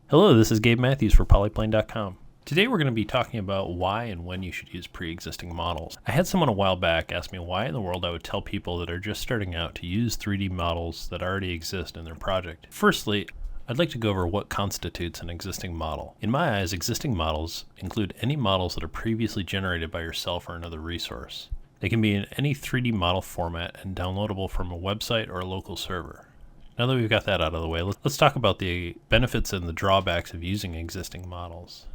Hello, this is Gabe Matthews for Polyplane.com. Today we're going to be talking about why and when you should use pre-existing models. I had someone a while back ask me why in the world I would tell people that are just starting out to use 3D models that already exist in their project. Firstly, I'd like to go over what constitutes an existing model. In my eyes, existing models include any models that are previously generated by yourself or another resource. They can be in any 3D model format and downloadable from a website or a local server. Now that we've got that out of the way, let's talk about the benefits and the drawbacks of using existing models.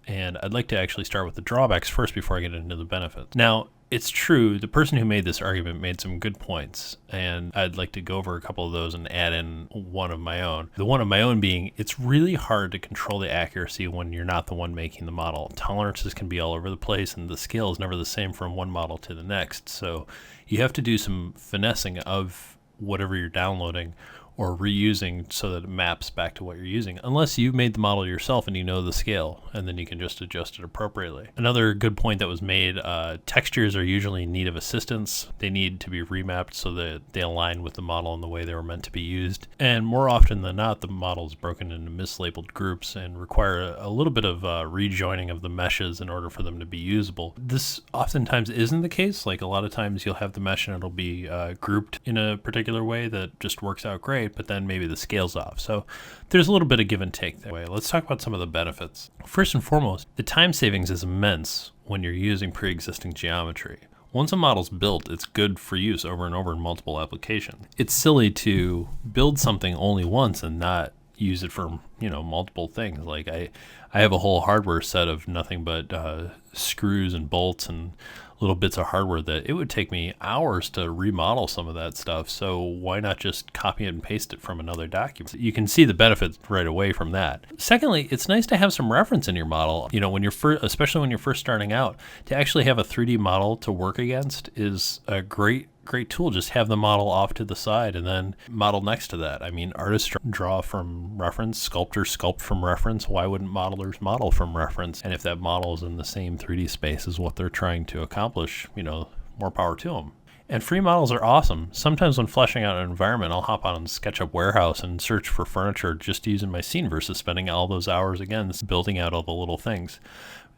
And I'd like to actually start with the drawbacks first before I get into the benefits. Now, it's true, the person who made this argument made some good points, and I'd like to go over a couple of those and add in one of my own. The one of my own being, it's really hard to control the accuracy when you're not the one making the model. Tolerances can be all over the place, and the scale is never the same from one model to the next. So you have to do some finessing of whatever you're downloading or reusing so that it maps back to what you're using, unless you've made the model yourself and you know the scale, and then you can just adjust it appropriately. Another good point that was made, textures are usually in need of assistance. They need to be remapped so that they align with the model in the way they were meant to be used. And more often than not, the model is broken into mislabeled groups and require a little bit of rejoining of the meshes in order for them to be usable. This oftentimes isn't the case. Like a lot of times you'll have the mesh and it'll be grouped in a particular way that just works out great, but then maybe the scale's off. So there's a little bit of give and take that way. Let's talk about some of the benefits. First and foremost, the time savings is immense when you're using pre-existing geometry. Once a model's built, it's good for use over and over in multiple applications. It's silly to build something only once and not use it for, multiple things. Like I have a whole hardware set of nothing but screws and bolts and little bits of hardware that it would take me hours to remodel some of that stuff. So why not just copy it and paste it from another document? You can see the benefits right away from that. Secondly, it's nice to have some reference in your model. When you're especially when you're first starting out, to actually have a 3D model to work against is a great tool. Just have the model off to the side and then model next to that. I mean, artists draw from reference, sculptors sculpt from reference. Why wouldn't modelers model from reference? And if that model is in the same 3D space as what they're trying to accomplish, more power to them. And free models are awesome. Sometimes when fleshing out an environment, I'll hop on SketchUp Warehouse and search for furniture just using my scene versus spending all those hours again building out all the little things.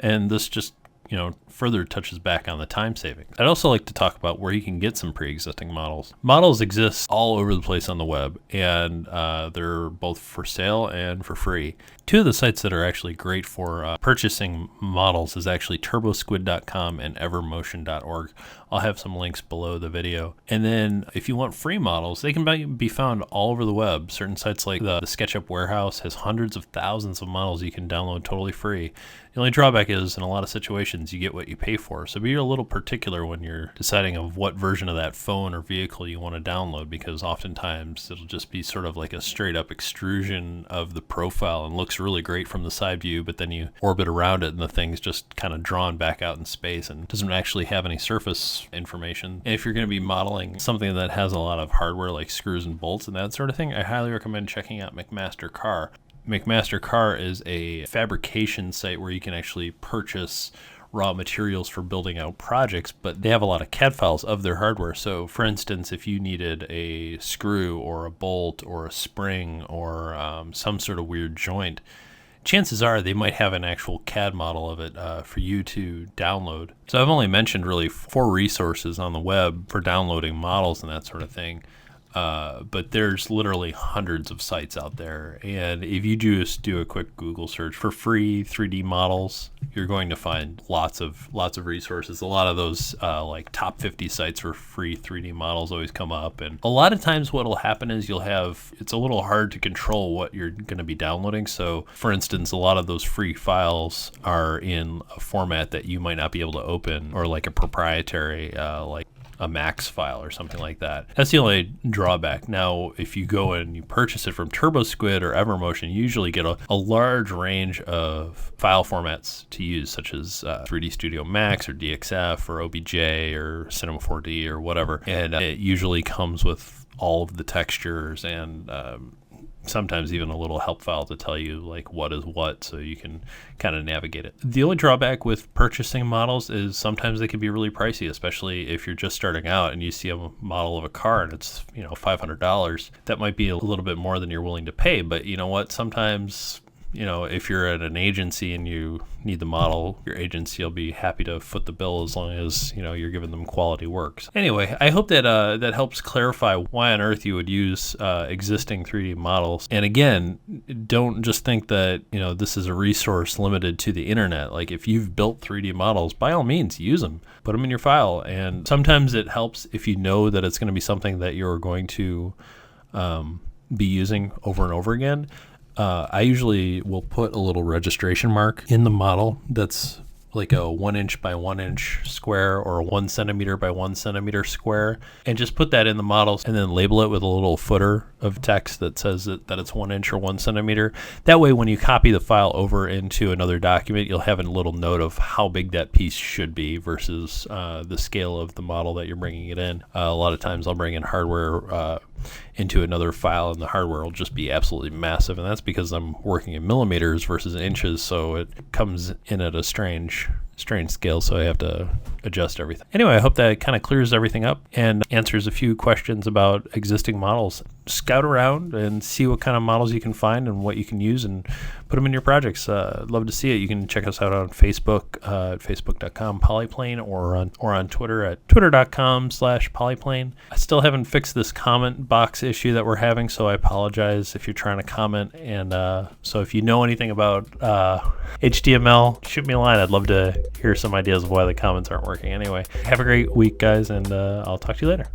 And this just further touches back on the time savings. I'd also like to talk about where you can get some pre-existing models. Models exist all over the place on the web, and they're both for sale and for free. Two of the sites that are actually great for purchasing models is actually turbosquid.com and evermotion.org. I'll have some links below the video. And then if you want free models, they can be found all over the web. Certain sites like the SketchUp Warehouse has hundreds of thousands of models you can download totally free. The only drawback is in a lot of situations you get what you pay for. So be a little particular when you're deciding of what version of that phone or vehicle you want to download, because oftentimes it'll just be sort of like a straight up extrusion of the profile and looks really great from the side view, but then you orbit around it and the thing's just kind of drawn back out in space and doesn't actually have any surface information. And if you're going to be modeling something that has a lot of hardware like screws and bolts and that sort of thing, I highly recommend checking out McMaster Carr. McMaster Carr is a fabrication site where you can actually purchase raw materials for building out projects, but they have a lot of CAD files of their hardware. So for instance, if you needed a screw or a bolt or a spring or some sort of weird joint, chances are they might have an actual CAD model of it for you to download. So I've only mentioned really 4 resources on the web for downloading models and that sort of thing. But there's literally hundreds of sites out there. And if you just do a quick Google search for free 3D models, you're going to find lots of resources. A lot of those like top 50 sites for free 3D models always come up. And a lot of times what will happen is it's a little hard to control what you're going to be downloading. So for instance, a lot of those free files are in a format that you might not be able to open, or like a proprietary like a max file or something like that. That's the only drawback. Now, if you go and you purchase it from TurboSquid or Evermotion, you usually get a large range of file formats to use, such as 3D Studio Max or DXF or OBJ or Cinema 4D or whatever. And it usually comes with all of the textures and sometimes even a little help file to tell you like what is what, so you can kind of navigate it. The only drawback with purchasing models is sometimes they can be really pricey, especially if you're just starting out and you see a model of a car and it's $500. That might be a little bit more than you're willing to pay, but you know what, sometimes if you're at an agency and you need the model, your agency will be happy to foot the bill as long as, you're giving them quality works. Anyway, I hope that that helps clarify why on earth you would use existing 3D models. And again, don't just think that, this is a resource limited to the internet. Like if you've built 3D models, by all means, use them. Put them in your file. And sometimes it helps if you know that it's going to be something that you're going to be using over and over again. I usually will put a little registration mark in the model that's like a 1 inch by 1 inch square or a 1 centimeter by 1 centimeter square, and just put that in the model and then label it with a little footer of text that says that it's 1 inch or 1 centimeter. That way, when you copy the file over into another document, you'll have a little note of how big that piece should be versus the scale of the model that you're bringing it in. A lot of times I'll bring in hardware into another file, and the hardware will just be absolutely massive, and that's because I'm working in millimeters versus inches, so it comes in at a strange scale, so I have to adjust everything. Anyway, I hope that kind of clears everything up and answers a few questions about existing models. Scout around and see what kind of models you can find and what you can use and put them in your projects. I'd love to see it. You can check us out on Facebook at facebook.com/polyplane or on Twitter at twitter.com/polyplane. I still haven't fixed this comment box issue that we're having, so I apologize if you're trying to comment. And so if you know anything about HTML, shoot me a line. I'd love to hear some ideas of why the comments aren't working. Anyway, have a great week, guys, and I'll talk to you later.